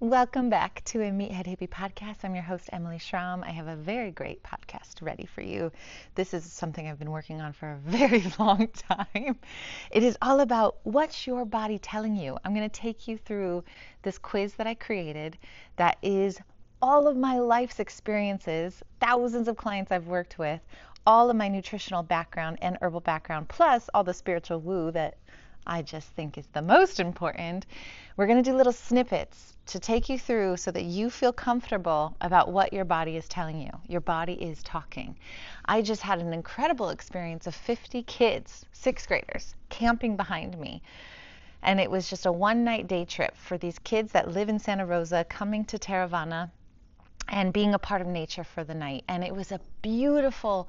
Welcome back to a Meathead Hippie podcast. I'm your host, Emily Schramm. I have a very great podcast ready for you. This is something I've been working on for a very long time. It is all about what's your body telling you. I'm going to take you through this quiz that I created that is all of my life's experiences, thousands of clients I've worked with, all of my nutritional background and herbal background, plus all the spiritual woo that I just think is the most important. We're going to do little snippets to take you through so that you feel comfortable about what your body is telling you. Your body is talking. I just had an incredible experience of 50 kids, 6th graders, camping behind me. And it was just a one-night day trip for these kids that live in Santa Rosa, coming to Taravana and being a part of nature for the night. And it was a beautiful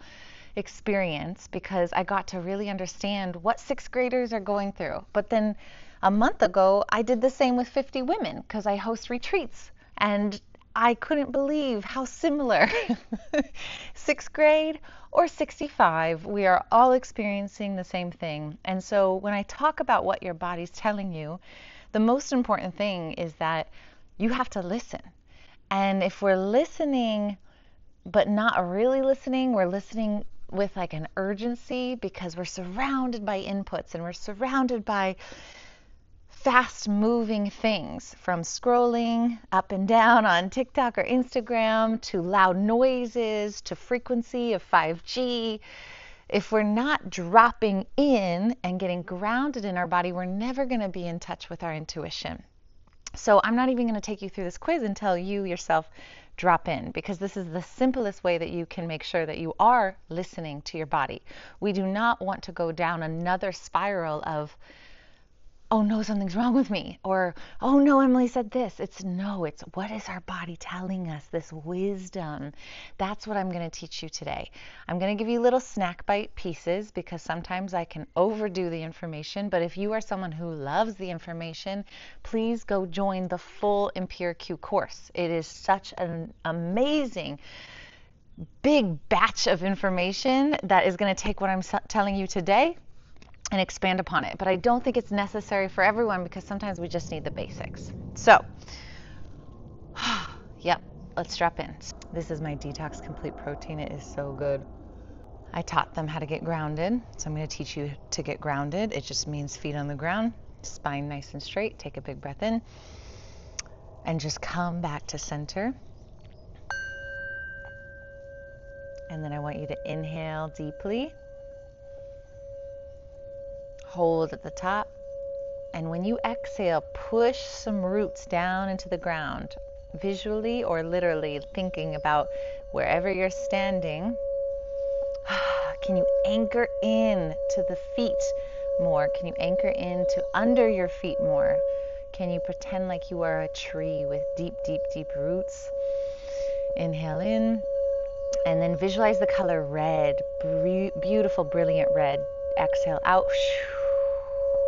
experience because I got to really understand what 6th graders are going through. But then a month ago, I did the same with 50 women because I host retreats, and I couldn't believe how similar 6th grade or 65, we are all experiencing the same thing. And so when I talk about what your body's telling you, the most important thing is that you have to listen. And if we're listening but not really listening, we're listening with like an urgency because we're surrounded by inputs and we're surrounded by fast moving things, from scrolling up and down on TikTok or Instagram to loud noises to frequency of 5G. If we're not dropping in and getting grounded in our body, we're never going to be in touch with our intuition. So I'm not even going to take you through this quiz until you yourself drop in, because this is the simplest way that you can make sure that you are listening to your body. We do not want to go down another spiral of, oh no, something's wrong with me, or oh no, Emily said this. It's what is our body telling us, this wisdom. That's what I'm going to teach you today. I'm going to give you little snack bite pieces because sometimes I can overdo the information, but if you are someone who loves the information, please go join the full EMPIRI-Q course. It is such an amazing big batch of information that is going to take what I'm telling you today and expand upon it. But I don't think it's necessary for everyone because sometimes we just need the basics. So, yep, let's drop in. This is my Detox Complete Protein. It is so good. I taught them how to get grounded, so I'm going to teach you to get grounded. It just means feet on the ground, spine nice and straight. Take a big breath in and just come back to center. And then I want you to inhale deeply. Hold at the top, and when you exhale, push some roots down into the ground, visually or literally thinking about wherever you're standing. Can you anchor in to the feet more? Can you anchor in to under your feet more? Can you pretend like you are a tree with deep, deep, deep roots? Inhale in, and then visualize the color red, beautiful, brilliant red. Exhale out.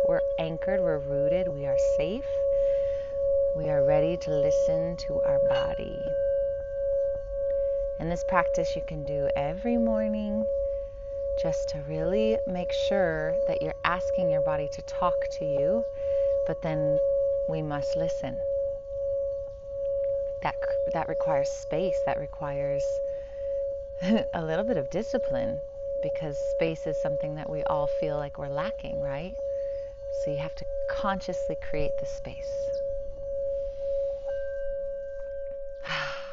We're anchored, we're rooted, we are safe. We are ready to listen to our body. And this practice you can do every morning just to really make sure that you're asking your body to talk to you, but then we must listen. That requires space, that requires a little bit of discipline, because space is something that we all feel like we're lacking, right? So you have to consciously create the space.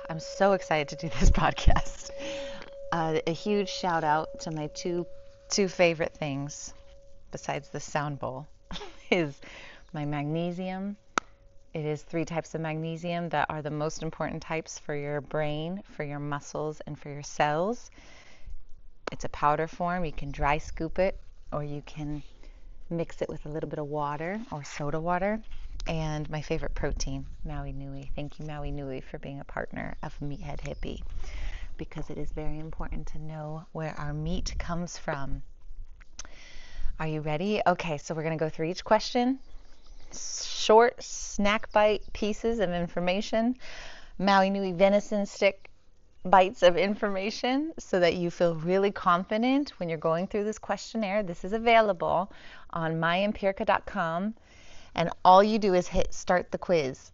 I'm so excited to do this podcast. A huge shout out to my two favorite things, besides the sound bowl, is my magnesium. It is 3 types of magnesium that are the most important types for your brain, for your muscles, and for your cells. It's a powder form. You can dry scoop it, or you can mix it with a little bit of water or soda water. And my favorite protein, Maui Nui. Thank you, Maui Nui, for being a partner of Meathead Hippie, because it is very important to know where our meat comes from. Are you ready? Okay, so we're going to go through each question. Short snack bite pieces of information. Maui Nui venison stick bites of information so that you feel really confident when you're going through this questionnaire. This is available on myempirica.com, and all you do is hit start the quiz.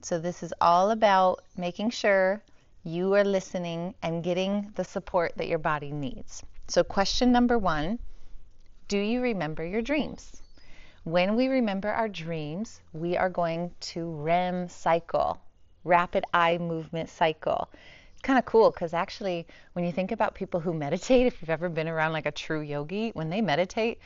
So this is all about making sure you are listening and getting the support that your body needs. So question number 1, do you remember your dreams? When we remember our dreams, we are going to REM cycle, rapid eye movement cycle. It's kind of cool because actually when you think about people who meditate, if you've ever been around like a true yogi, when they meditate,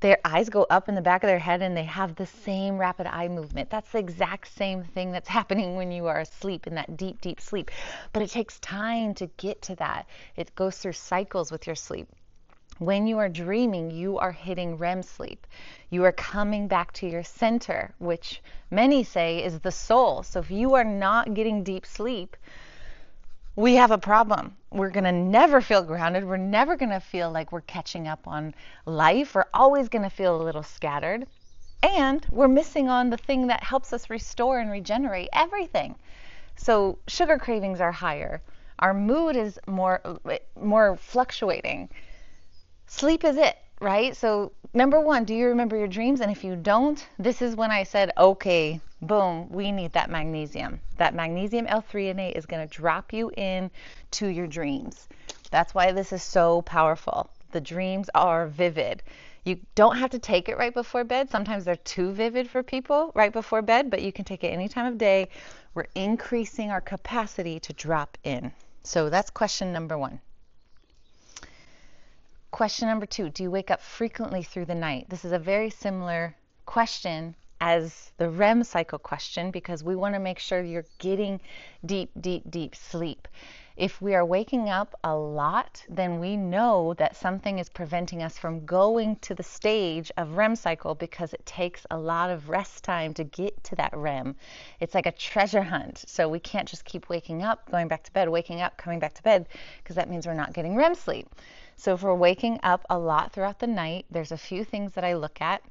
their eyes go up in the back of their head and they have the same rapid eye movement. That's the exact same thing that's happening when you are asleep, in that deep, deep sleep. But it takes time to get to that. It goes through cycles with your sleep. When you are dreaming, you are hitting REM sleep. You are coming back to your center, which many say is the soul. So if you are not getting deep sleep, we have a problem. We're going to never feel grounded. We're never going to feel like we're catching up on life. We're always going to feel a little scattered. And we're missing on the thing that helps us restore and regenerate everything. So sugar cravings are higher. Our mood is more fluctuating. Sleep is it, right? So number 1, do you remember your dreams? And if you don't, this is when I said, okay, boom, we need that magnesium. That magnesium L-threonate is going to drop you in to your dreams. That's why this is so powerful. The dreams are vivid. You don't have to take it right before bed. Sometimes they're too vivid for people right before bed, but you can take it any time of day. We're increasing our capacity to drop in. So that's question number 1. Question number 2, do you wake up frequently through the night? This is a very similar question as the REM cycle question because we want to make sure you're getting deep, deep, deep sleep. If we are waking up a lot, then we know that something is preventing us from going to the stage of REM cycle because it takes a lot of rest time to get to that REM. It's like a treasure hunt. So we can't just keep waking up, going back to bed, waking up, coming back to bed, because that means we're not getting REM sleep. So if we're waking up a lot throughout the night, there's a few things that I look at.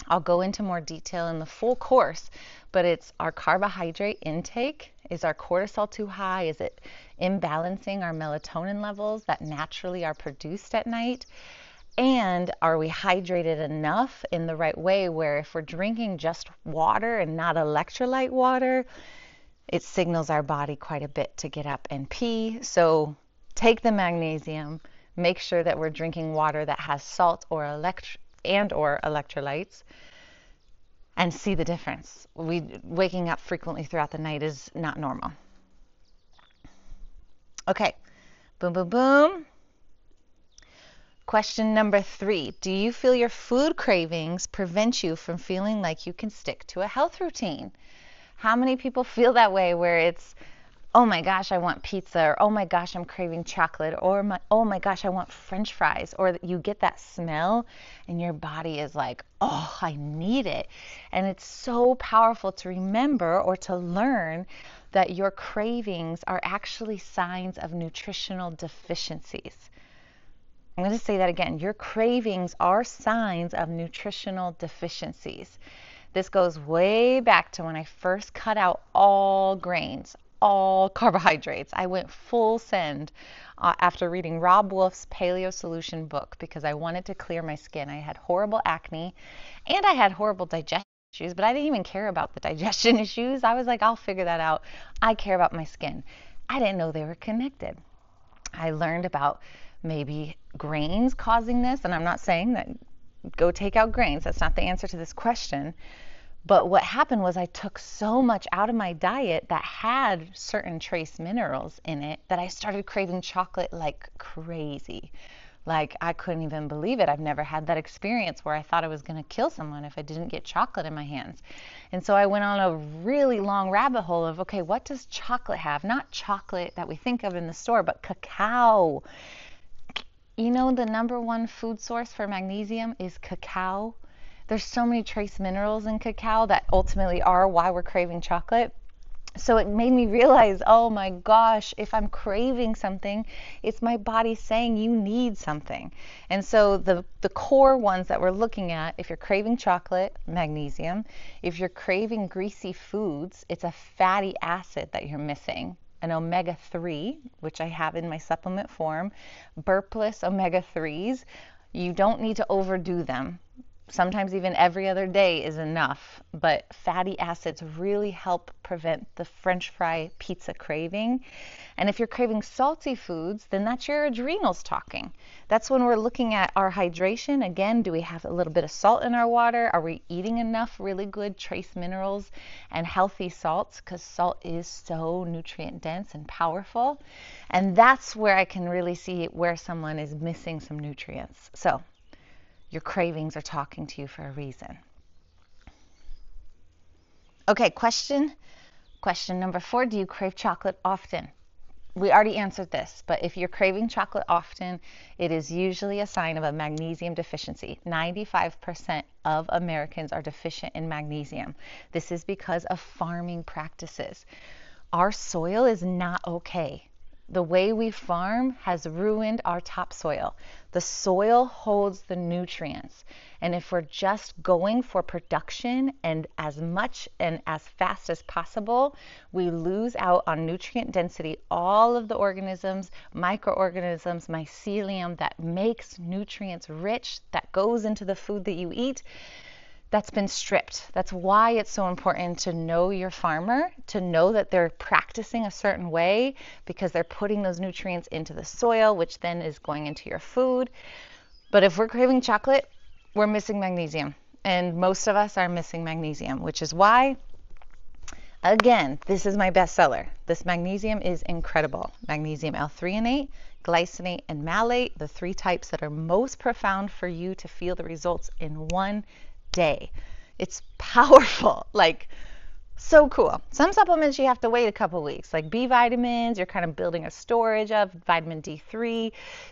I'll go into more detail in the full course, but it's our carbohydrate intake. Is our cortisol too high? Is it imbalancing our melatonin levels that naturally are produced at night? And are we hydrated enough in the right way where if we're drinking just water and not electrolyte water, it signals our body quite a bit to get up and pee. So take the magnesium. Make sure that we're drinking water that has salt or electrolytes and see the difference. Waking up frequently throughout the night is not normal. Okay, boom, boom, boom. Question number 3, do you feel your food cravings prevent you from feeling like you can stick to a health routine? How many people feel that way where it's, oh my gosh, I want pizza, or oh my gosh, I'm craving chocolate, or oh my gosh, I want French fries, or you get that smell and your body is like, oh, I need it. And it's so powerful to remember or to learn that your cravings are actually signs of nutritional deficiencies. I'm going to say that again. Your cravings are signs of nutritional deficiencies. This goes way back to when I first cut out all grains, all carbohydrates. I went full send after reading Rob Wolf's Paleo Solution book because I wanted to clear my skin. I had horrible acne and I had horrible digestion issues, but I didn't even care about the digestion issues. I was like, I'll figure that out. I care about my skin. I didn't know they were connected. I learned about maybe grains causing this, and I'm not saying that go take out grains. That's not the answer to this question. But what happened was I took so much out of my diet that had certain trace minerals in it that I started craving chocolate like crazy. Like I couldn't even believe it. I've never had that experience where I thought I was going to kill someone if I didn't get chocolate in my hands. And so I went on a really long rabbit hole of, okay, what does chocolate have? Not chocolate that we think of in the store, but cacao. You know, the number one food source for magnesium is cacao. There's so many trace minerals in cacao that ultimately are why we're craving chocolate. So it made me realize, oh my gosh, if I'm craving something, it's my body saying you need something. And so the core ones that we're looking at, if you're craving chocolate, magnesium. If you're craving greasy foods, it's a fatty acid that you're missing. An omega-3, which I have in my supplement form, burpless omega-3s. You don't need to overdo them. Sometimes even every other day is enough, but fatty acids really help prevent the French fry pizza craving. And if you're craving salty foods, then that's your adrenals talking. That's when we're looking at our hydration. Again, do we have a little bit of salt in our water? Are we eating enough really good trace minerals and healthy salts? Because salt is so nutrient dense and powerful. And that's where I can really see where someone is missing some nutrients. So your cravings are talking to you for a reason. Okay, question number 4, do you crave chocolate often? We already answered this, but if you're craving chocolate often, it is usually a sign of a magnesium deficiency. 95% of Americans are deficient in magnesium. This is because of farming practices. Our soil is not okay. The way we farm has ruined our topsoil. The soil holds the nutrients. And if we're just going for production and as much and as fast as possible, we lose out on nutrient density. All of the organisms, microorganisms, mycelium that makes nutrients rich, that goes into the food that you eat, that's been stripped. That's why it's so important to know your farmer, to know that they're practicing a certain way because they're putting those nutrients into the soil, which then is going into your food. But if we're craving chocolate, we're missing magnesium. And most of us are missing magnesium, which is why, again, this is my bestseller. This magnesium is incredible. Magnesium L-threonate, glycinate, and malate, the 3 types that are most profound for you to feel the results in one day. It's powerful, like so cool. Some supplements you have to wait a couple weeks, like B vitamins, you're kind of building a storage of vitamin D3,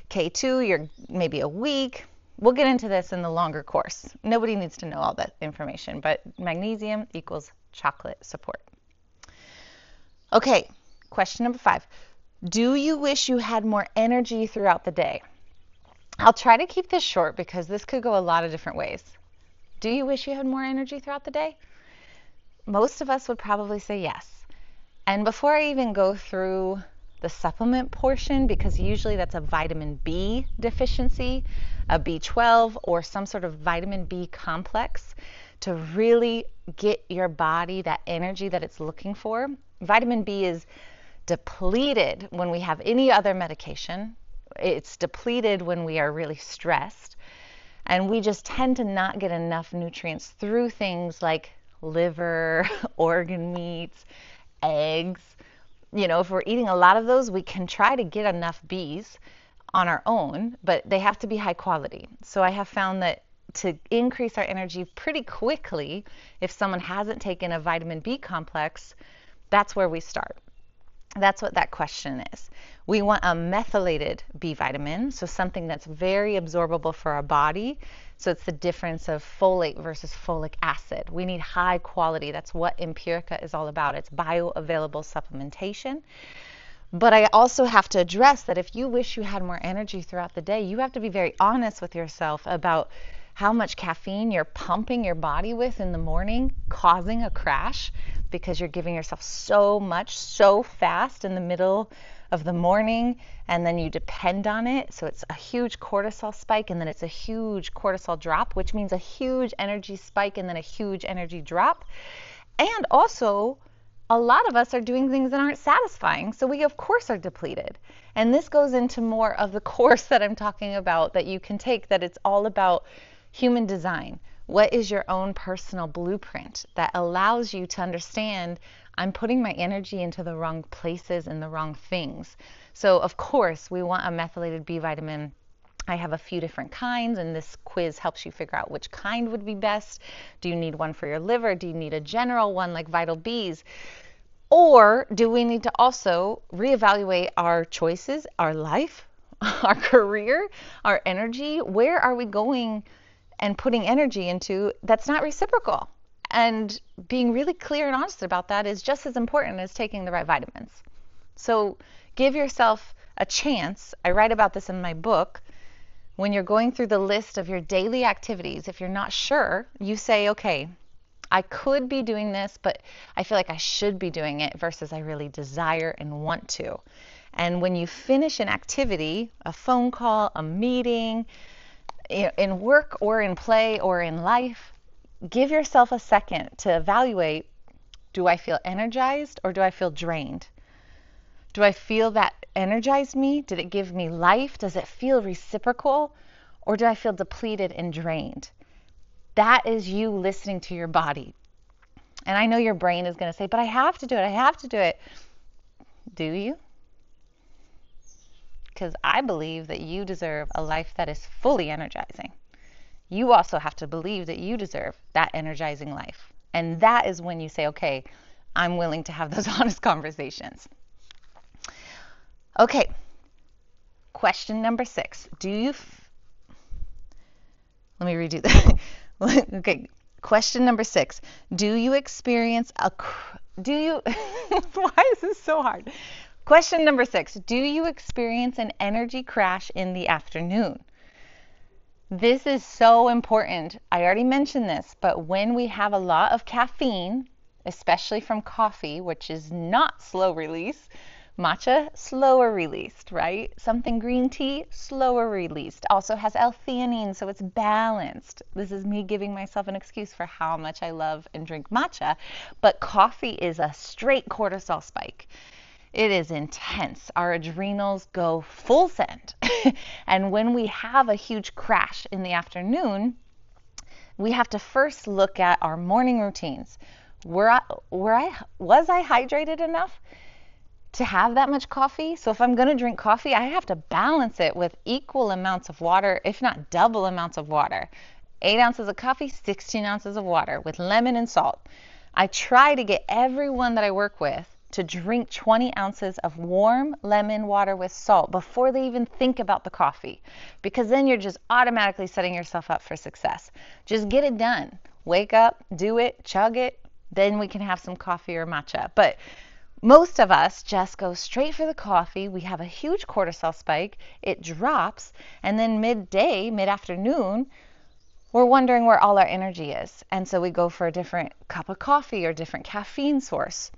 K2, you're maybe a week. We'll get into this in the longer course. Nobody needs to know all that information, but magnesium equals chocolate support. Okay, question number 5. Do you wish you had more energy throughout the day? I'll try to keep this short because this could go a lot of different ways. Do you wish you had more energy throughout the day? Most of us would probably say yes. And before I even go through the supplement portion, because usually that's a vitamin B deficiency, a B12, or some sort of vitamin B complex to really get your body that energy that it's looking for. Vitamin B is depleted when we have any other medication. It's depleted when we are really stressed. And we just tend to not get enough nutrients through things like liver, organ meats, eggs. You know, if we're eating a lot of those, we can try to get enough Bs on our own, but they have to be high quality. So I have found that to increase our energy pretty quickly, if someone hasn't taken a vitamin B complex, that's where we start. That's what that question is. We want a methylated B vitamin, so something that's very absorbable for our body. So it's the difference of folate versus folic acid. We need high quality. That's what Empirica is all about. It's bioavailable supplementation. But I also have to address that if you wish you had more energy throughout the day, you have to be very honest with yourself about how much caffeine you're pumping your body with in the morning, causing a crash because you're giving yourself so much so fast in the middle of the morning, and then you depend on it. So it's a huge cortisol spike, and then it's a huge cortisol drop, which means a huge energy spike and then a huge energy drop. And also, a lot of us are doing things that aren't satisfying, so we of course are depleted. And this goes into more of the course that I'm talking about that you can take, that it's all about human design. What is your own personal blueprint that allows you to understand I'm putting my energy into the wrong places and the wrong things? So of course we want a methylated B vitamin. I have a few different kinds, and this quiz helps you figure out which kind would be best. Do you need one for your liver? Do you need a general one like Vital B's? Or do we need to also reevaluate our choices, our life, our career, our energy? Where are we going and putting energy into that's not reciprocal? And being really clear and honest about that is just as important as taking the right vitamins. So give yourself a chance. I write about this in my book. When you're going through the list of your daily activities, if you're not sure, you say, okay, I could be doing this, but I feel like I should be doing it versus I really desire and want to. And when you finish an activity, a phone call, a meeting, in work or in play or in life, give yourself a second to evaluate, do I feel energized or do I feel drained? Do I feel that energized me? Did it give me life? Does it feel reciprocal? Or do I feel depleted and drained? That is you listening to your body. And I know your brain is going to say, but I have to do it. I have to do it. Do you? Because I believe that you deserve a life that is fully energizing. You also have to believe that you deserve that energizing life. And that is when you say, okay, I'm willing to have those honest conversations. Okay, question number 6. Let me redo that. Okay, question number 6. Do you experience why is this so hard? Question number 6. Do you experience an energy crash in the afternoon? This is so important. I already mentioned this, but when we have a lot of caffeine, especially from coffee, which is not slow release, matcha, slower released, right? Something green tea, slower released. Also has L-theanine, so it's balanced. This is me giving myself an excuse for how much I love and drink matcha, but coffee is a straight cortisol spike. It is intense. Our adrenals go full send. And when we have a huge crash in the afternoon, we have to first look at our morning routines. Was I hydrated enough to have that much coffee? So if I'm going to drink coffee, I have to balance it with equal amounts of water, if not double amounts of water. 8 ounces of coffee, 16 ounces of water with lemon and salt. I try to get everyone that I work with to drink 20 ounces of warm lemon water with salt before they even think about the coffee, because then you're just automatically setting yourself up for success. Just get it done. Wake up, do it, chug it, then we can have some coffee or matcha. But most of us just go straight for the coffee. We have a huge cortisol spike, it drops, and then midday, mid-afternoon, we're wondering where all our energy is. And so we go for a different cup of coffee or different caffeine source.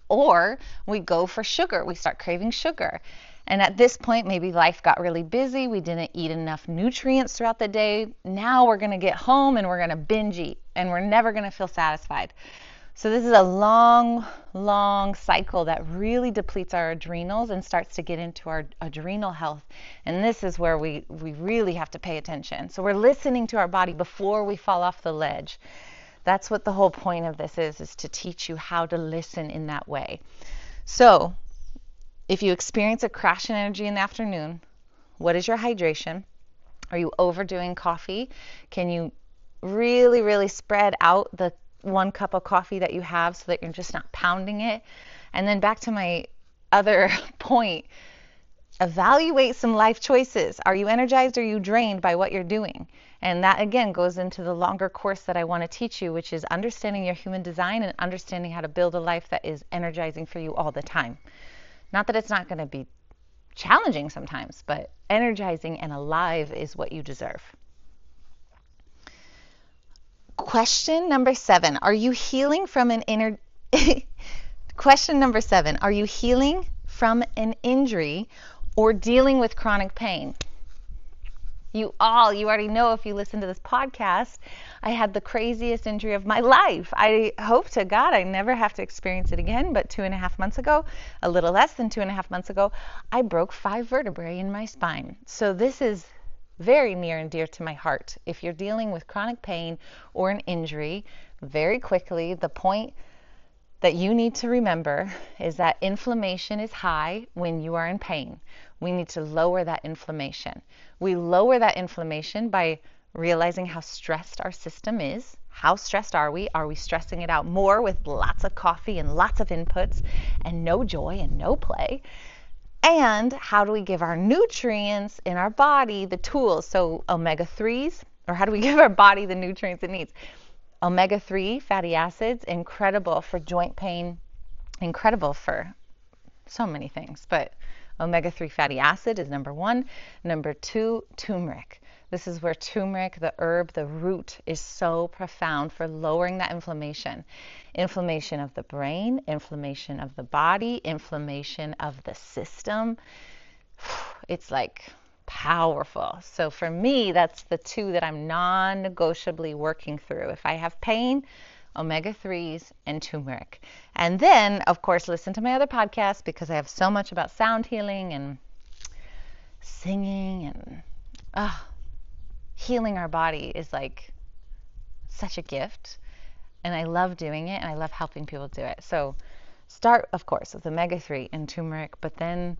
Or we go for sugar. We start craving sugar. And at this point, maybe life got really busy. We didn't eat enough nutrients throughout the day. Now we're going to get home and we're going to binge eat. And we're never going to feel satisfied. So this is a long, long cycle that really depletes our adrenals and starts to get into our adrenal health. And this is where we really have to pay attention. So we're listening to our body before we fall off the ledge. That's what the whole point of this is to teach you how to listen in that way. So if you experience a crash in energy in the afternoon, what is your hydration? Are you overdoing coffee? Can you really, really spread out the 1 cup of coffee that you have so that you're just not pounding it? And then back to my other point, evaluate some life choices. Are you energized or are you drained by what you're doing? And that again goes into the longer course that I want to teach you, which is understanding your human design and understanding how to build a life that is energizing for you all the time. Not that it's not going to be challenging sometimes, but energizing and alive is what you deserve. Question number 7. Are you healing from an Question number 7. Are you healing from an injury or dealing with chronic pain? You already know if you listen to this podcast, I had the craziest injury of my life. I hope to God I never have to experience it again, but 2.5 months ago, a little less than 2.5 months ago, I broke 5 vertebrae in my spine. So this is very near and dear to my heart. If you're dealing with chronic pain or an injury, very quickly, the point that you need to remember is that inflammation is high when you are in pain. We need to lower that inflammation. We lower that inflammation by realizing how stressed our system is. How stressed are we? Are we stressing it out more with lots of coffee and lots of inputs and no joy and no play? And how do we give our nutrients in our body the tools? So omega-3s, or how do we give our body the nutrients it needs? Omega-3 fatty acids, incredible for joint pain, incredible for so many things, but omega-3 fatty acid is number 1. Number 2, turmeric. This is where turmeric, the herb, the root, is so profound for lowering that inflammation. Inflammation of the brain, inflammation of the body, inflammation of the system. It's like powerful. So for me, that's the two that I'm non-negotiably working through. If I have pain, omega-3s and turmeric. And then, of course, listen to my other podcasts because I have so much about sound healing and singing and healing our body is like such a gift. And I love doing it, and I love helping people do it. So start, of course, with omega-3 and turmeric, but then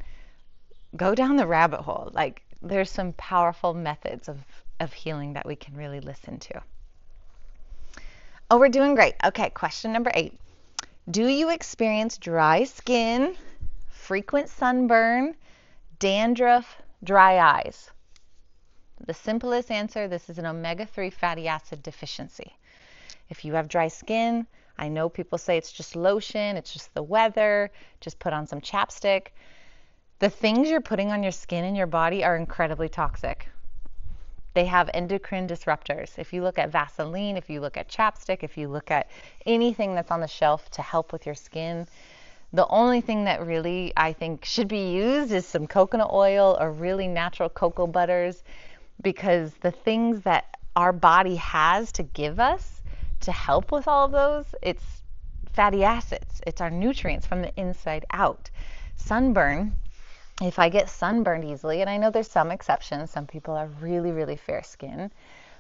go down the rabbit hole. Like, there's some powerful methods of healing that we can really listen to. Oh, we're doing great. Okay, question number 8. Do you experience dry skin, frequent sunburn, dandruff, dry eyes? The simplest answer, this is an omega-3 fatty acid deficiency. If you have dry skin, I know people say it's just lotion, it's just the weather, just put on some chapstick. The things you're putting on your skin and your body are incredibly toxic. They have endocrine disruptors. If you look at Vaseline, if you look at chapstick, if you look at anything that's on the shelf to help with your skin, the only thing that really I think should be used is some coconut oil or really natural cocoa butters, because the things that our body has to give us to help with all of those, it's fatty acids. It's our nutrients from the inside out. Sunburn, if I get sunburned easily, and I know there's some exceptions, some people are really, really fair skin,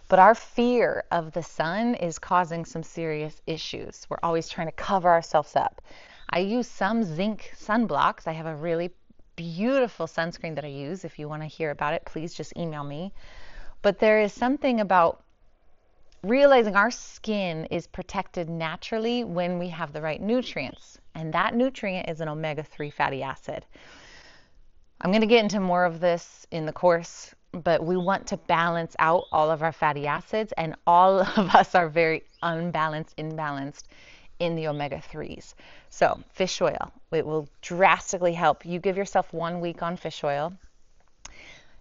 but our fear of the sun is causing some serious issues. We're always trying to cover ourselves up. I use some zinc sunblocks. I have a really beautiful sunscreen that I use. If you want to hear about it, please just email me. But there is something about realizing our skin is protected naturally when we have the right nutrients. And that nutrient is an omega-3 fatty acid. I'm going to get into more of this in the course, but we want to balance out all of our fatty acids, and all of us are very unbalanced, imbalanced in the omega-3s. So fish oil, it will drastically help. You give yourself 1 week on fish oil,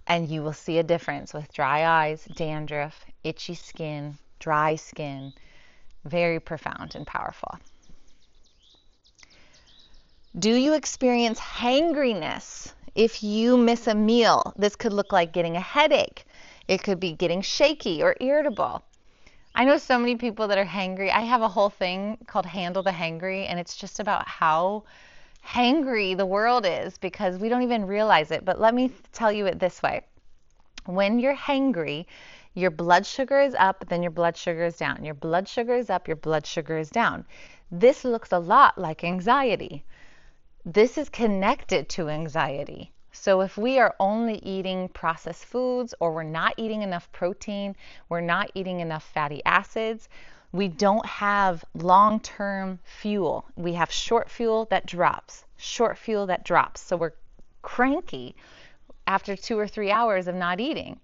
and you will see a difference with dry eyes, dandruff, itchy skin, dry skin. Very profound and powerful. Do you experience hangriness if you miss a meal? This could look like getting a headache. It could be getting shaky or irritable. I know so many people that are hangry. I have a whole thing called Handle the Hangry, and it's just about how hangry the world is because we don't even realize it. But let me tell you it this way. When you're hangry, your blood sugar is up, then your blood sugar is down. Your blood sugar is up, your blood sugar is down. This looks a lot like anxiety. This is connected to anxiety. So if we are only eating processed foods, or we're not eating enough protein, we're not eating enough fatty acids, we don't have long-term fuel. We have short fuel that drops, short fuel that drops. So we're cranky after 2 or 3 hours of not eating.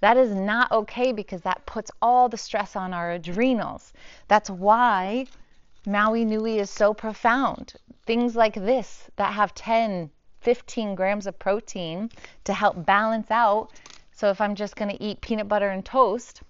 That is not okay because that puts all the stress on our adrenals. That's why Maui Nui is so profound. Things like this that have 10, 15 grams of protein to help balance out. So if I'm just going to eat peanut butter and toast,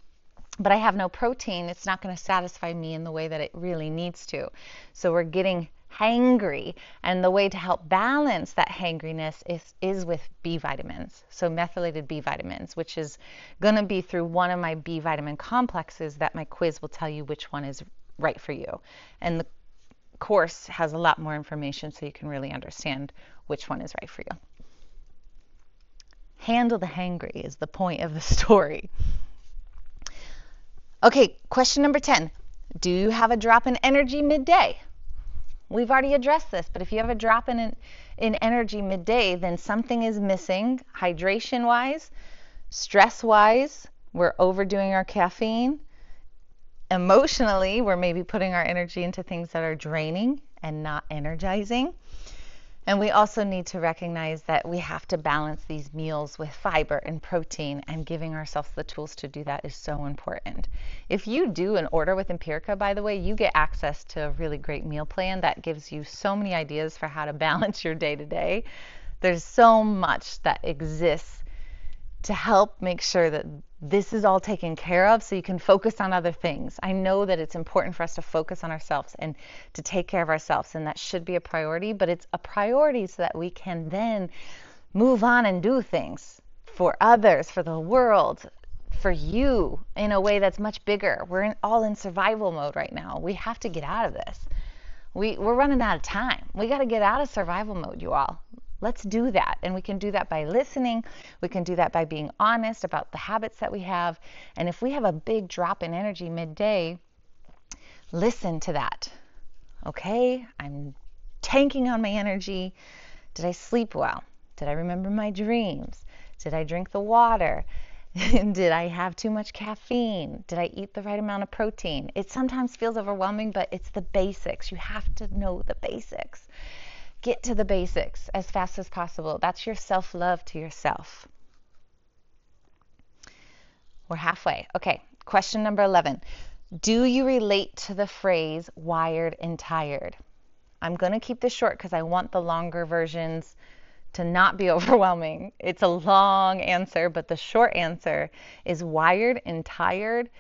but I have no protein, it's not going to satisfy me in the way that it really needs to. So we're getting hangry, and the way to help balance that hangriness is with B vitamins. So methylated B vitamins, which is going to be through one of my B vitamin complexes that my quiz will tell you which one is right for you. And the course has a lot more information so you can really understand which one is right for you. Handle the hangry is the point of the story. Okay, question number 10. Do you have a drop in energy midday? We've already addressed this, but if you have a drop in energy midday, then something is missing hydration-wise, stress-wise. We're overdoing our caffeine. Emotionally, we're maybe putting our energy into things that are draining and not energizing. And we also need to recognize that we have to balance these meals with fiber and protein, and giving ourselves the tools to do that is so important. If you do an order with Empirica, by the way, you get access to a really great meal plan that gives you so many ideas for how to balance your day-to-day. There's so much that exists to help make sure that this is all taken care of so you can focus on other things. I know that it's important for us to focus on ourselves and to take care of ourselves, and that should be a priority, but it's a priority so that we can then move on and do things. for others, for the world, for you in a way that's much bigger. We're all in survival mode right now. We have to get out of this. We're running out of time. We got to get out of survival mode, you all. Let's do that. And we can do that by listening. We can do that by being honest about the habits that we have. And if we have a big drop in energy midday, listen to that. Okay, I'm tanking on my energy. Did I sleep well? Did I remember my dreams? Did I drink the water? Did I have too much caffeine? Did I eat the right amount of protein? It sometimes feels overwhelming, but it's the basics. You have to know the basics. Get to the basics as fast as possible. That's your self-love to yourself. We're halfway. Okay, question number 11. Do you relate to the phrase wired and tired? I'm going to keep this short because I want the longer versions to not be overwhelming. It's a long answer, but the short answer is wired and tired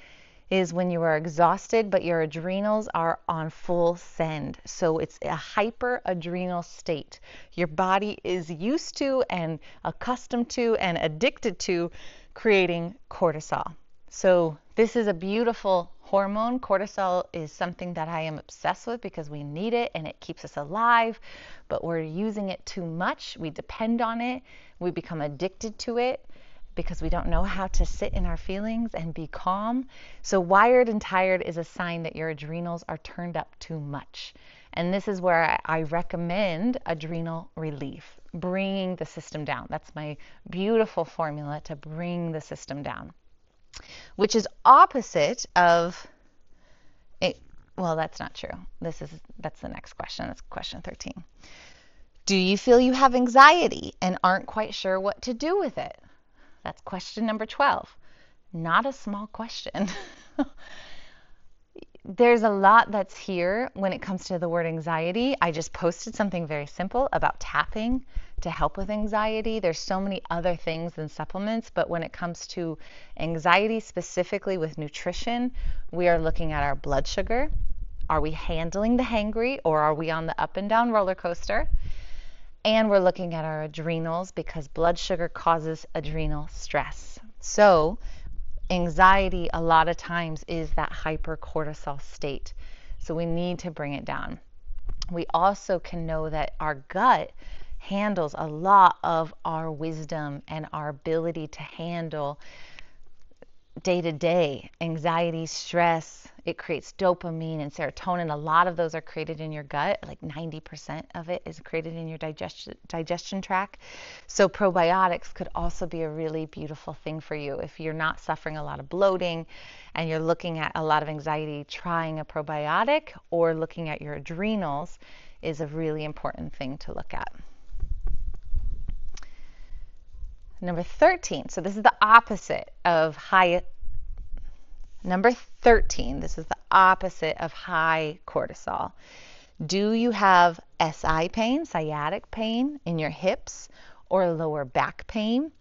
is when you are exhausted, but your adrenals are on full send. So it's a hyperadrenal state. Your body is used to and accustomed to and addicted to creating cortisol. So this is a beautiful hormone. Cortisol is something that I am obsessed with because we need it and it keeps us alive, but we're using it too much. We depend on it. We become addicted to it because we don't know how to sit in our feelings and be calm. So wired and tired is a sign that your adrenals are turned up too much. And this is where I recommend adrenal relief, bringing the system down. That's my beautiful formula to bring the system down, which is opposite of it. Well, that's not true. That's the next question. That's question 13. Do you feel you have anxiety and aren't quite sure what to do with it? That's question number 12. Not a small question. There's a lot that's here when it comes to the word anxiety. I just posted something very simple about tapping to help with anxiety. There's so many other things than supplements, but when it comes to anxiety, specifically with nutrition, we are looking at our blood sugar. Are we handling the hangry, or are we on the up and down roller coaster? And we're looking at our adrenals because blood sugar causes adrenal stress. So anxiety a lot of times is that hypercortisol state. So we need to bring it down. We also can know that our gut handles a lot of our wisdom and our ability to handle day-to-day anxiety, stress. It creates dopamine and serotonin. A lot of those are created in your gut. Like 90% of it is created in your digestion tract. So probiotics could also be a really beautiful thing for you. If you're not suffering a lot of bloating and you're looking at a lot of anxiety, trying a probiotic or looking at your adrenals is a really important thing to look at. Number 13, so this is the opposite of high. Number 13, this is the opposite of high cortisol. Do you have SI pain, sciatic pain in your hips or lower back pain,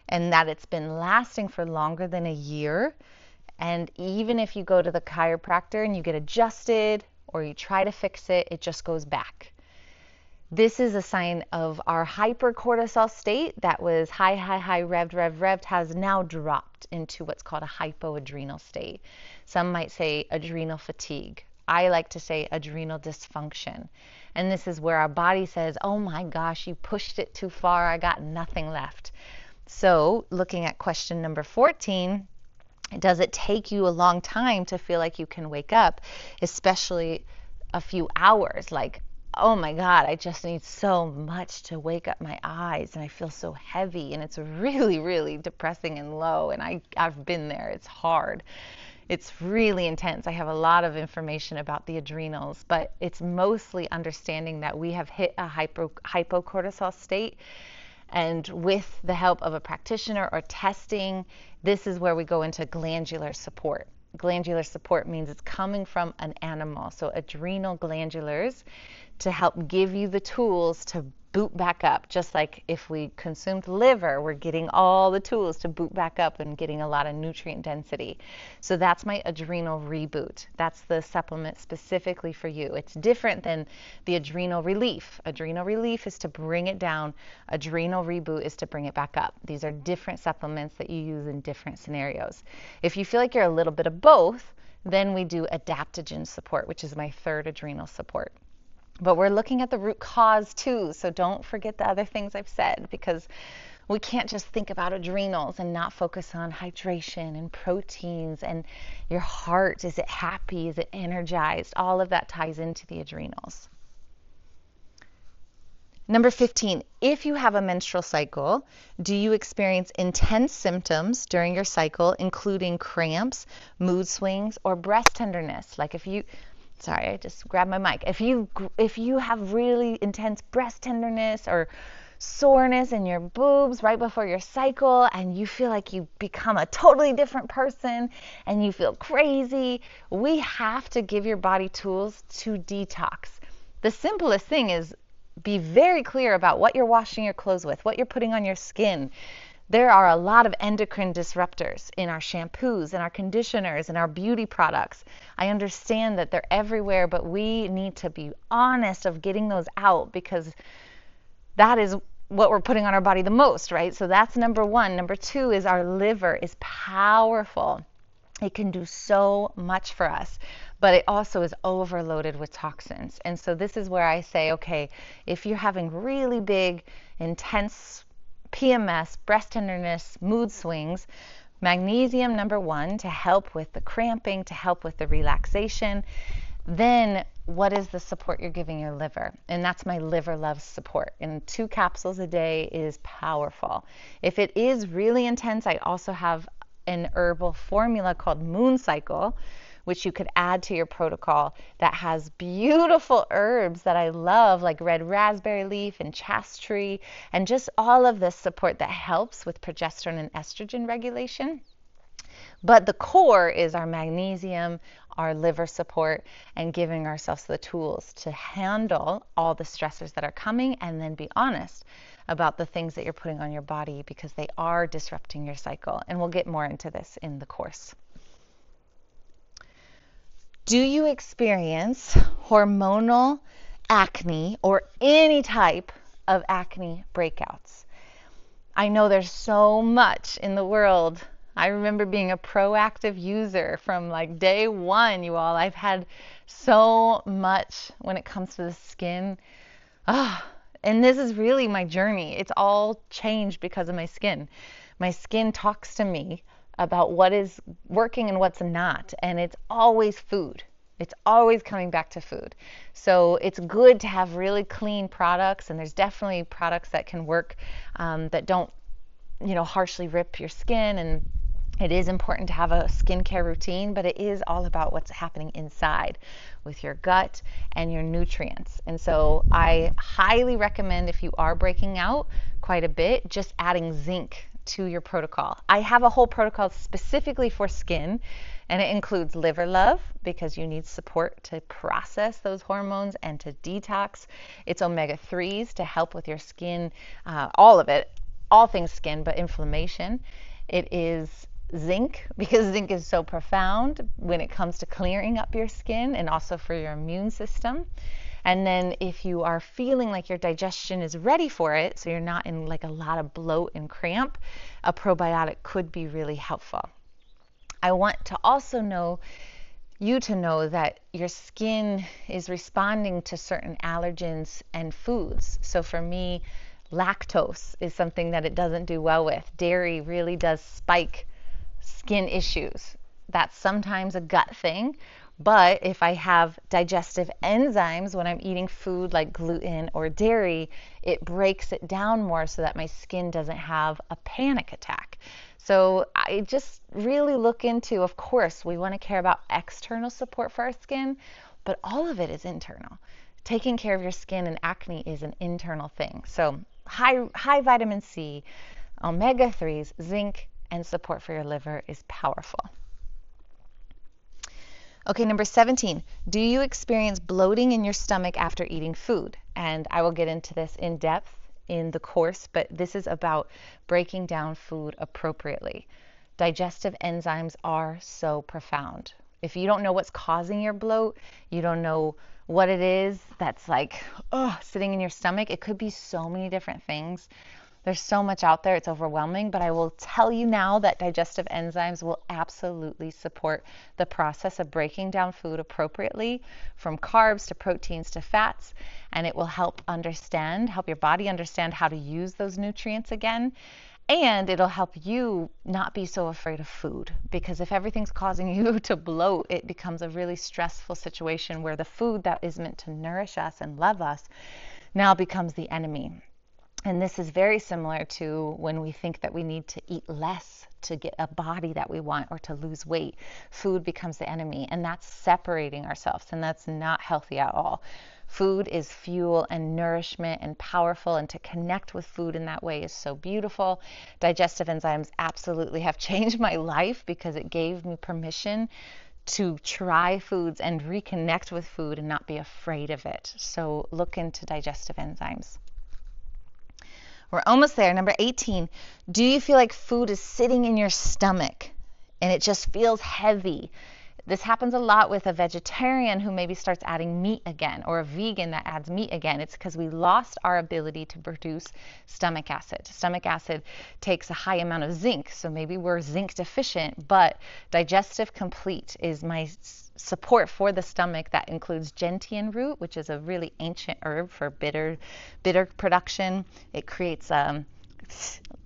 and that it's been lasting for longer than a year? And even if you go to the chiropractor and you get adjusted or you try to fix it, it just goes back. This is a sign of our hypercortisol state that was high, revved, has now dropped into what's called a hypoadrenal state. Some might say adrenal fatigue. I like to say adrenal dysfunction. And this is where our body says, oh my gosh, you pushed it too far. I got nothing left. So looking at question number 14, does it take you a long time to feel like you can wake up, especially a few hours? Like, oh my God, I just need so much to wake up my eyes and I feel so heavy and it's really, really depressing and low. And I've been there. It's hard. It's really intense. I have a lot of information about the adrenals, but it's mostly understanding that we have hit a hypocortisol state. And with the help of a practitioner or testing, this is where we go into glandular support. Glandular support means it's coming from an animal. So adrenal glandulars to help give you the tools to boot back up. Just like if we consumed liver, we're getting all the tools to boot back up and getting a lot of nutrient density. So that's my adrenal reboot. That's the supplement specifically for you. It's different than the adrenal relief. Adrenal relief is to bring it down. Adrenal reboot is to bring it back up. These are different supplements that you use in different scenarios. If you feel like you're a little bit of both, then we do adaptogen support, which is my third adrenal support. But we're looking at the root cause too, so don't forget the other things I've said, because we can't just think about adrenals and not focus on hydration and proteins and your heart. Is it happy? Is it energized? All of that ties into the adrenals. Number 15, if you have a menstrual cycle, do you experience intense symptoms during your cycle, including cramps, mood swings, or breast tenderness? Like sorry, I just grabbed my mic. If you have really intense breast tenderness or soreness in your boobs right before your cycle, and you feel like you become a totally different person and you feel crazy, we have to give your body tools to detox. The simplest thing is be very clear about what you're washing your clothes with, what you're putting on your skin. There are a lot of endocrine disruptors in our shampoos and our conditioners and our beauty products. I understand that they're everywhere, but we need to be honest of getting those out, because that is what we're putting on our body the most, right? So that's number one. Number two is our liver is powerful. It can do so much for us, but it also is overloaded with toxins. And so this is where I say, okay, if you're having really big, intense PMS, breast tenderness, mood swings, magnesium, number one, to help with the cramping, to help with the relaxation. Then what is the support you're giving your liver? And that's my Liver Love support. And 2 capsules a day is powerful. If it is really intense, I also have an herbal formula called Moon Cycle, which you could add to your protocol, that has beautiful herbs that I love, like red raspberry leaf and chaste tree, and just all of this support that helps with progesterone and estrogen regulation. But the core is our magnesium, our liver support, and giving ourselves the tools to handle all the stressors that are coming, and then be honest about the things that you're putting on your body, because they are disrupting your cycle. And we'll get more into this in the course. Do you experience hormonal acne or any type of acne breakouts? I know there's so much in the world. I remember being a proactive user from like day one, you all. I've had so much when it comes to the skin. And this is really my journey. It's all changed because of my skin. My skin talks to me about what is working and what's not. And it's always food. It's always coming back to food. So it's good to have really clean products. And there's definitely products that can work that don't, harshly rip your skin. And it is important to have a skincare routine, but it is all about what's happening inside with your gut and your nutrients. And so I highly recommend, if you are breaking out quite a bit, just adding zinc to your protocol. I have a whole protocol specifically for skin, and it includes Liver Love, because you need support to process those hormones and to detox. It's omega-3s to help with your skin, all of it, all things skin, but inflammation. It is zinc, because zinc is so profound when it comes to clearing up your skin and also for your immune system. And then if you are feeling like your digestion is ready for it, so you're not in like a lot of bloat and cramp, a probiotic could be really helpful. I want to also know that your skin is responding to certain allergens and foods. So for me, lactose is something that it doesn't do well with. Dairy really does spike skin issues. That's sometimes a gut thing, but if I have digestive enzymes when I'm eating food like gluten or dairy, it breaks it down more so that my skin doesn't have a panic attack. So I just really look into, of course, we want to care about external support for our skin, but all of it is internal. Taking care of your skin and acne is an internal thing. So high vitamin C, omega-3s, zinc, and support for your liver is powerful. Okay, number 17. Do you experience bloating in your stomach after eating food? And I will get into this in depth in the course, but this is about breaking down food appropriately. Digestive enzymes are so profound. If you don't know what's causing your bloat, you don't know what it is that's like, sitting in your stomach, it could be so many different things. There's so much out there, it's overwhelming, but I will tell you now that digestive enzymes will absolutely support the process of breaking down food appropriately, from carbs to proteins to fats, and it will help your body understand how to use those nutrients again. And it'll help you not be so afraid of food, because if everything's causing you to bloat, it becomes a really stressful situation where the food that is meant to nourish us and love us now becomes the enemy. And this is very similar to when we think that we need to eat less to get a body that we want or to lose weight. Food becomes the enemy, and that's separating ourselves, and that's not healthy at all. Food is fuel and nourishment and powerful, and to connect with food in that way is so beautiful. Digestive enzymes absolutely have changed my life because it gave me permission to try foods and reconnect with food and not be afraid of it. So look into digestive enzymes. We're almost there. Number 18, do you feel like food is sitting in your stomach and it just feels heavy? This happens a lot with a vegetarian who maybe starts adding meat again, or a vegan that adds meat again. It's because we lost our ability to produce stomach acid. Stomach acid takes a high amount of zinc, so maybe we're zinc deficient, but Digestive Complete is my support for the stomach that includes gentian root, which is a really ancient herb for bitter production. It creates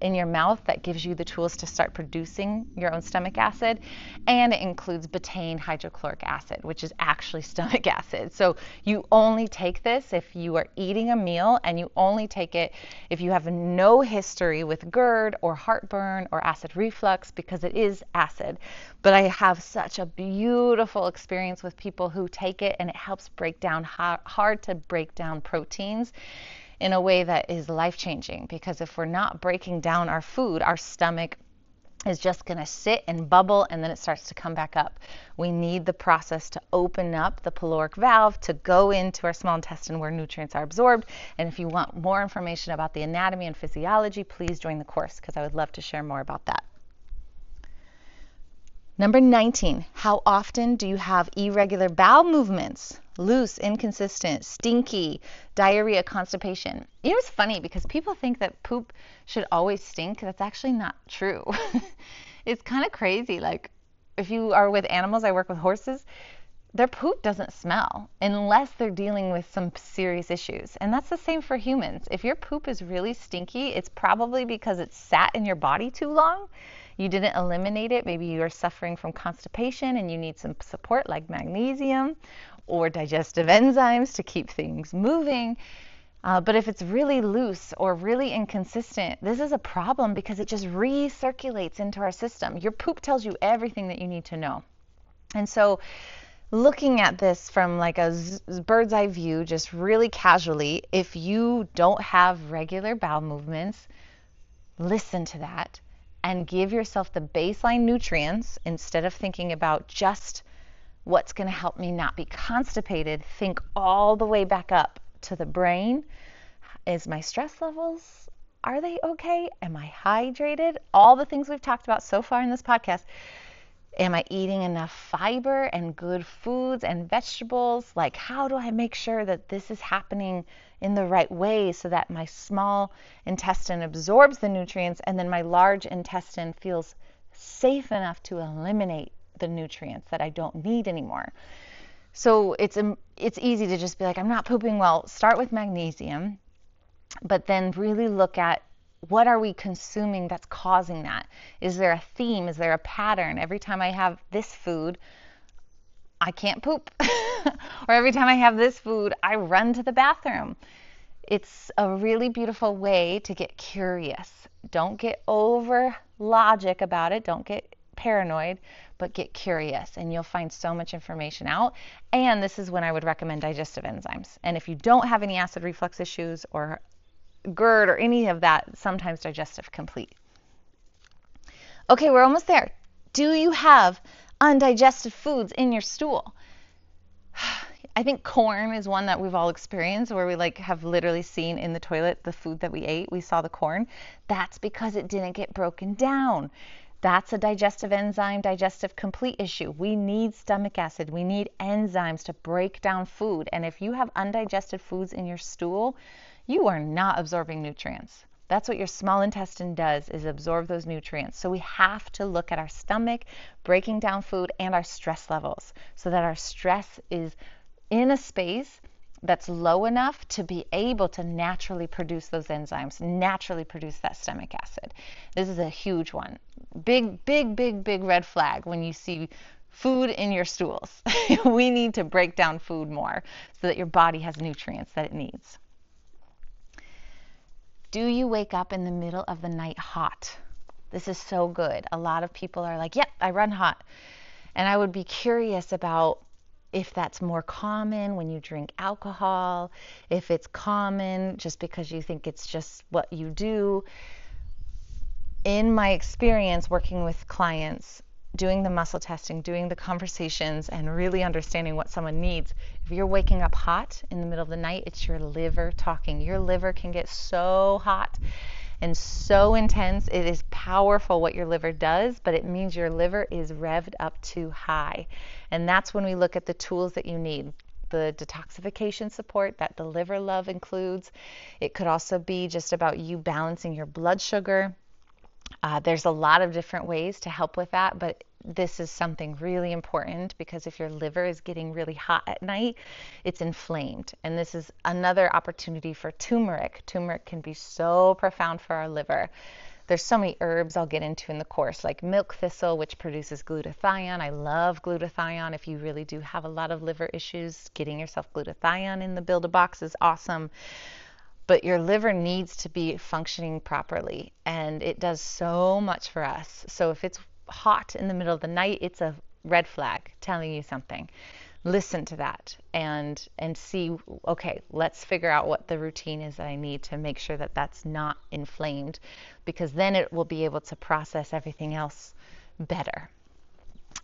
in your mouth that gives you the tools to start producing your own stomach acid, and it includes betaine hydrochloric acid, which is actually stomach acid. So you only take this if you are eating a meal, and you only take it if you have no history with GERD or heartburn or acid reflux, because it is acid. But I have such a beautiful experience with people who take it, and it helps break down hard to break down proteins in a way that is life-changing, because if we're not breaking down our food, our stomach is just going to sit and bubble, and then it starts to come back up. We need the process to open up the pyloric valve to go into our small intestine where nutrients are absorbed. And if you want more information about the anatomy and physiology, please join the course, because I would love to share more about that. Number 19, how often do you have irregular bowel movements? Loose, inconsistent, stinky, diarrhea, constipation. You know, it's funny because people think that poop should always stink. That's actually not true. It's kind of crazy. Like, if you are with animals, I work with horses, their poop doesn't smell unless they're dealing with some serious issues. And that's the same for humans. If your poop is really stinky, it's probably because it sat in your body too long. You didn't eliminate it. Maybe you are suffering from constipation and you need some support like magnesium or digestive enzymes to keep things moving. But if it's really loose or really inconsistent, this is a problem because it just recirculates into our system. Your poop tells you everything that you need to know. And so looking at this from like a bird's eye view, just really casually, if you don't have regular bowel movements, listen to that and give yourself the baseline nutrients. Instead of thinking about just what's going to help me not be constipated, think all the way back up to the brain. Is my stress levels, are they okay? Am I hydrated? All the things we've talked about so far in this podcast. Am I eating enough fiber and good foods and vegetables? Like, how do I make sure that this is happening in the right way so that my small intestine absorbs the nutrients and then my large intestine feels safe enough to eliminate the nutrients that I don't need anymore? So it's easy to just be like, I'm not pooping well. Start with magnesium, but then really look at what are we consuming that's causing that? Is there a theme? Is there a pattern? Every time I have this food, I can't poop. Or every time I have this food, I run to the bathroom. It's a really beautiful way to get curious. Don't get over logic about it. Don't get paranoid, but get curious, and you'll find so much information out. And this is when I would recommend digestive enzymes. And if you don't have any acid reflux issues or GERD or any of that, sometimes Digestive Complete. Okay, we're almost there. Do you have undigested foods in your stool? I think corn is one that we've all experienced where we like have literally seen in the toilet the food that we ate. We saw the corn. That's because it didn't get broken down. That's a digestive enzyme, digestive complete issue. We need stomach acid. We need enzymes to break down food. And if you have undigested foods in your stool, you are not absorbing nutrients. That's what your small intestine does, is absorb those nutrients. So we have to look at our stomach, breaking down food, and our stress levels so that our stress is in a space that's low enough to be able to naturally produce those enzymes, naturally produce that stomach acid. This is a huge one. Big red flag when you see food in your stools. We need to break down food more so that your body has nutrients that it needs. Do you wake up in the middle of the night hot? This is so good. A lot of people are like, yep, I run hot. And I would be curious about if that's more common when you drink alcohol, if it's common just because you think it's just what you do. In my experience working with clients, doing the muscle testing, doing the conversations, and really understanding what someone needs, if you're waking up hot in the middle of the night, it's your liver talking. Your liver can get so hot and so intense. It is powerful what your liver does, but it means your liver is revved up too high. And that's when we look at the tools that you need. The detoxification support that the Liver Love includes. It could also be just about you balancing your blood sugar. There's a lot of different ways to help with that, but this is something really important because if your liver is getting really hot at night, it's inflamed. And this is another opportunity for turmeric. Turmeric can be so profound for our liver. There's so many herbs I'll get into in the course, like milk thistle, which produces glutathione. I love glutathione. If you really do have a lot of liver issues, getting yourself glutathione in the Build-A-Box is awesome. But your liver needs to be functioning properly, and it does so much for us. So if it's hot in the middle of the night, it's a red flag telling you something. Listen to that and see, okay, let's figure out what the routine is that I need to make sure that that's not inflamed, because then it will be able to process everything else better.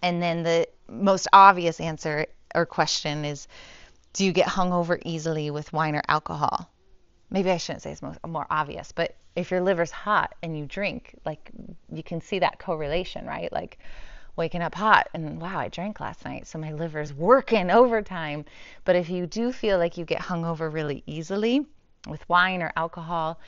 And then the most obvious answer or question is, do you get hungover easily with wine or alcohol? Maybe I shouldn't say it's more obvious, but if your liver's hot and you drink, like you can see that correlation, right? Like waking up hot and wow, I drank last night, so my liver's working overtime. But if you do feel like you get hungover really easily with wine or alcohol,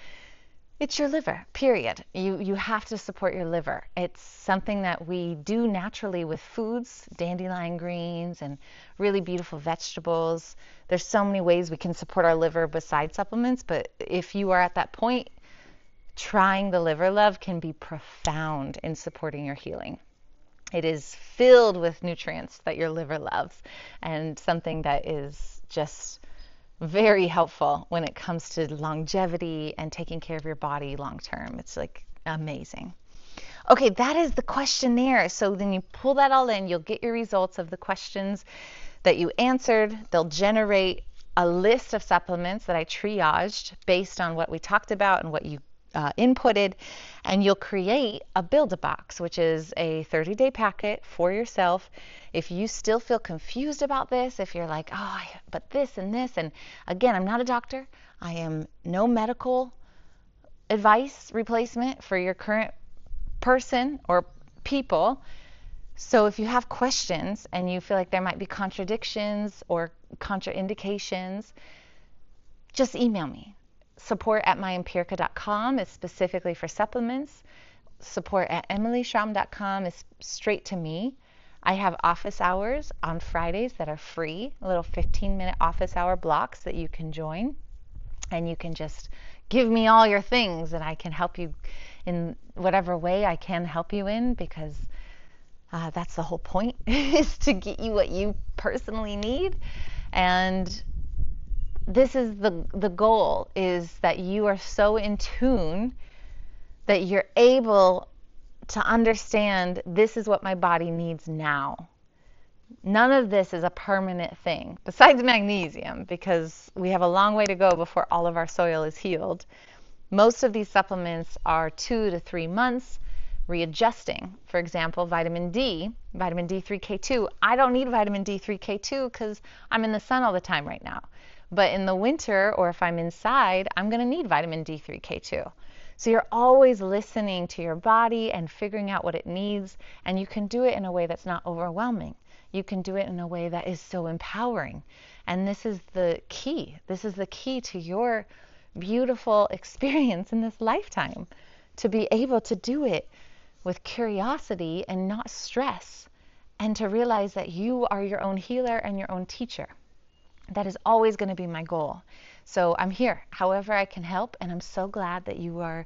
it's your liver, period. You have to support your liver. It's something that we do naturally with foods, dandelion greens and really beautiful vegetables. There's so many ways we can support our liver besides supplements, but if you are at that point, trying the Liver Love can be profound in supporting your healing. It is filled with nutrients that your liver loves and something that is just very helpful when it comes to longevity and taking care of your body long term. It's like amazing. Okay, that is the questionnaire. So then you pull that all in, you'll get your results of the questions that you answered. They'll generate a list of supplements that I triaged based on what we talked about and what you inputted, and you'll create a Build-A-Box, which is a 30-day packet for yourself. If you still feel confused about this, if you're like, oh, but this, and again, I'm not a doctor. I am no medical advice replacement for your current person or people. So if you have questions and you feel like there might be contradictions or contraindications, just email me. Support@myempirica.com is specifically for supplements. Support@emilyschramm.com is straight to me. I have office hours on Fridays that are free, little 15-minute office hour blocks that you can join. And you can just give me all your things and I can help you in whatever way I can help you in, because that's the whole point, is to get you what you personally need. And this is the goal, is that you are so in tune that you're able to understand, this is what my body needs now. None of this is a permanent thing, besides magnesium, because we have a long way to go before all of our soil is healed. Most of these supplements are 2 to 3 months, readjusting. For example, vitamin D3K2. I don't need vitamin D3K2 because I'm in the sun all the time right now. But in the winter, or if I'm inside, I'm going to need vitamin D3K2. So you're always listening to your body and figuring out what it needs, and you can do it in a way that's not overwhelming. You can do it in a way that is so empowering. And this is the key. This is the key to your beautiful experience in this lifetime, to be able to do it with curiosity and not stress, and to realize that you are your own healer and your own teacher. That is always going to be my goal. So I'm here however I can help, and I'm so glad that you are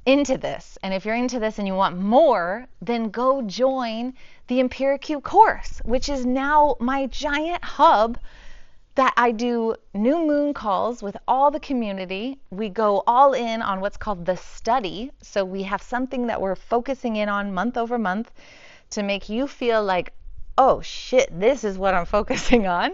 into this. And if you're into this and you want more, then go join the EMPIRI-Q course, which is now my giant hub that I do new moon calls with all the community. We go all in on what's called the study. So we have something that we're focusing in on month over month to make you feel like, oh shit, this is what I'm focusing on.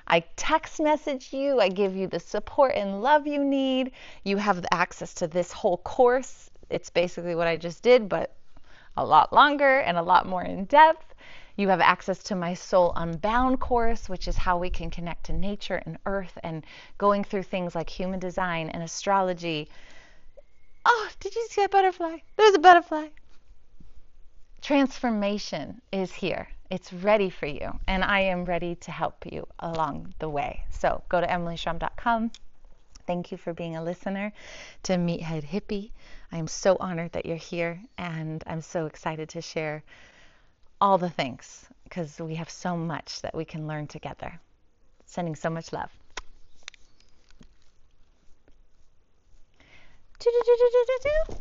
I text message you, I give you the support and love you need. You have access to this whole course. It's basically what I just did, but a lot longer and a lot more in depth. You have access to my Soul Unbound course, which is how we can connect to nature and earth, and going through things like human design and astrology. Oh, did you see that butterfly? There's a butterfly. Transformation is here. It's ready for you, and I am ready to help you along the way. So go to emilyschramm.com. Thank you for being a listener to Meathead Hippie. I am so honored that you're here, and I'm so excited to share all the things, because we have so much that we can learn together. Sending so much love. Do, do, do, do, do, do.